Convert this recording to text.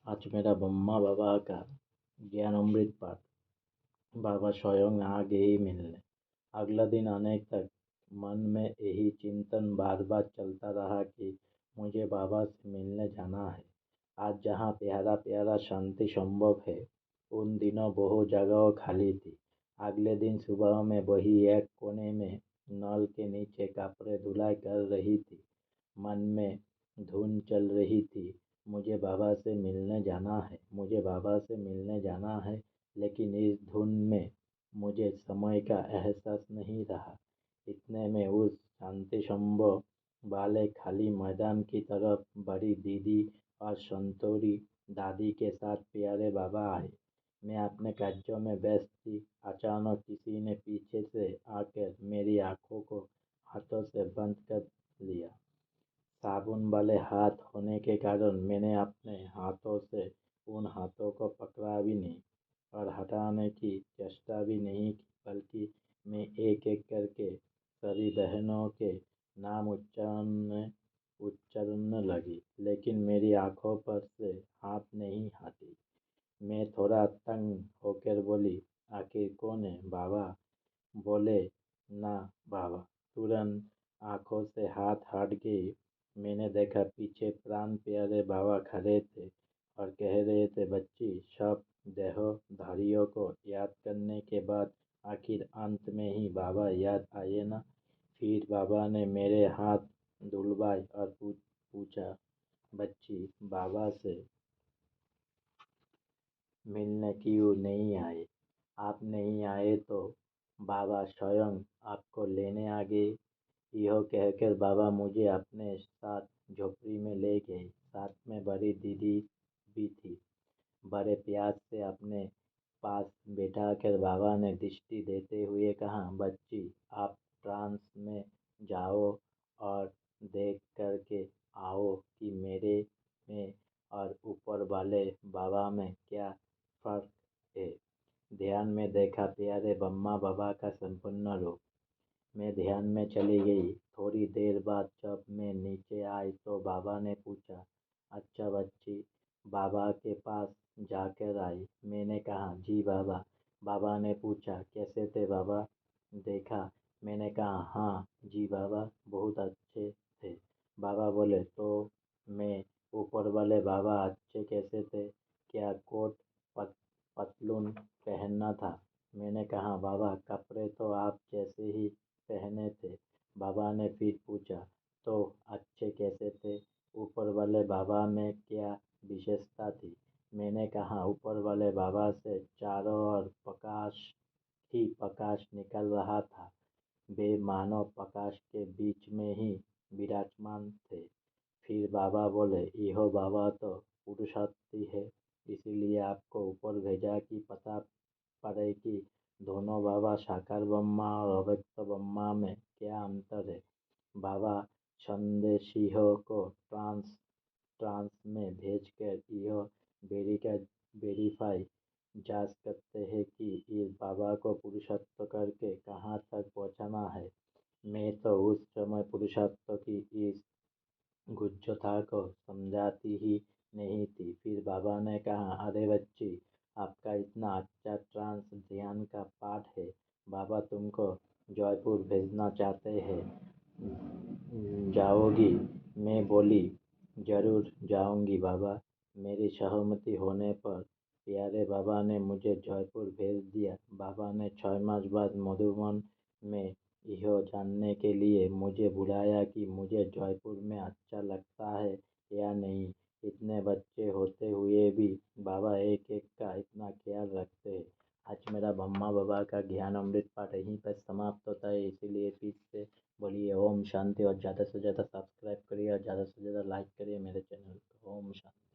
आज मेरा ब्रह्मा बाबा का ज्ञान अमृत पाठ। बाबा स्वयं आ गए मिलने। अगला दिन आने तक मन में यही चिंतन बार बार चलता रहा कि मुझे बाबा से मिलने जाना है। आज जहाँ प्यारा प्यारा शांति संभव है, उन दिनों बहुत जगह खाली थी। अगले दिन सुबह में वही एक कोने में नल के नीचे कपड़े धुलाई कर रही थी। मन में धुन चल रही थी, मुझे बाबा से मिलने जाना है, मुझे बाबा से मिलने जाना है। लेकिन इस धुन में मुझे समय का एहसास नहीं रहा। इतने में उस शांति संभव वाले खाली मैदान की तरफ बड़ी दीदी और संतोरी दादी के साथ प्यारे बाबा आए। मैं अपने कार्यों में व्यस्त थी। अचानक किसी ने पीछे से आकर मेरी आंखों को हाथों से बंद कर लिया। साबुन वाले हाथ होने के कारण मैंने अपने हाथों से उन हाथों को पकड़ा भी नहीं और हटाने की चेष्टा भी नहीं की, बल्कि मैं एक एक करके सभी बहनों के नाम उच्चारण लगी, लेकिन मेरी आंखों पर से हाथ नहीं हटी। मैं थोड़ा तंग होकर बोली, आखिर कौन है बाबा? बोले, ना बाबा। तुरंत आंखों से हाथ हट गई। मैंने देखा पीछे प्राण प्यारे बाबा खड़े थे और कह रहे थे, बच्ची, सब देहधारियों को याद करने के बाद आखिर अंत में ही बाबा याद आए ना। फिर बाबा ने मेरे हाथ धुलवाए और पूछा, बच्ची, बाबा से मिलने क्यों नहीं आए? आप नहीं आए तो बाबा स्वयं आपको लेने आ गए। यह कहकर बाबा मुझे अपने साथ झोपड़ी में ले गए। साथ में बड़ी दीदी भी थी। बड़े प्यार से अपने पास बैठाकर बाबा ने दृष्टि देते हुए कहा, बच्ची, आप ट्रांस में जाओ और देख करके आओ कि मेरे में और ऊपर वाले बाबा में क्या फर्क है। ध्यान में देखा प्यारे ब्रह्मा बाबा का संपूर्ण रूप। मैं ध्यान में चली गई। थोड़ी देर बाद जब मैं नीचे आई तो बाबा ने पूछा, अच्छा बच्ची, बाबा के पास जाकर आई? मैंने कहा, जी बाबा। बाबा ने पूछा, कैसे थे बाबा? देखा? मैंने कहा, हाँ जी बाबा, बहुत अच्छे थे। बाबा बोले, तो मैं ऊपर वाले बाबा अच्छे कैसे थे? क्या कोट पत, पतलून पहनना था? मैंने कहा, बाबा, कपड़े तो आप जैसे ही पहने थे। बाबा ने फिर पूछा, तो अच्छे कैसे थे? ऊपर वाले बाबा में क्या विशेषता थी? मैंने कहा, ऊपर वाले बाबा से चारों ओर प्रकाश ही प्रकाश निकल रहा था। वे मानव प्रकाश के बीच में ही विराजमान थे। फिर बाबा बोले, यह बाबा तो पुरुषार्थी है, इसीलिए आपको ऊपर भेजा कि पता पड़े कि दोनों बाबा साकार ब्रह्मा और अव्यक्त ब्रह्मा में क्या अंतर है। बाबा संदेशियों को ट्रांस में भेजकर यह वेरीफाई जांच करते हैं कि इस बाबा को पुरुषार्थ करके कहाँ तक पहुँचाना है। मैं तो उस समय पुरुषार्थ की इस गुच्छता को समझाती ही नहीं थी। फिर बाबा ने कहा, अरे बच्ची, आपका इतना अच्छा ट्रांस ध्यान का पाठ है, बाबा तुमको जयपुर भेजना चाहते हैं, जाओगी? मैं बोली, जरूर जाऊंगी बाबा। मेरी सहमति होने पर प्यारे बाबा ने मुझे जयपुर भेज दिया। बाबा ने 6 मास बाद मधुबन में यह जानने के लिए मुझे बुलाया कि मुझे जयपुर में अच्छा लगता है या नहीं। इतने बच्चे होते हुए भी बाबा एक एक का इतना ख्याल रखते हैं। आज मेरा ब्रह्मा बाबा का ज्ञान अमृत पाठ यहीं पर समाप्त होता है। इसीलिए फिर से बोलिए ओम शांति और ज़्यादा से ज़्यादा सब्सक्राइब करिए और ज़्यादा से ज़्यादा लाइक करिए मेरे चैनल को। ओम शांति।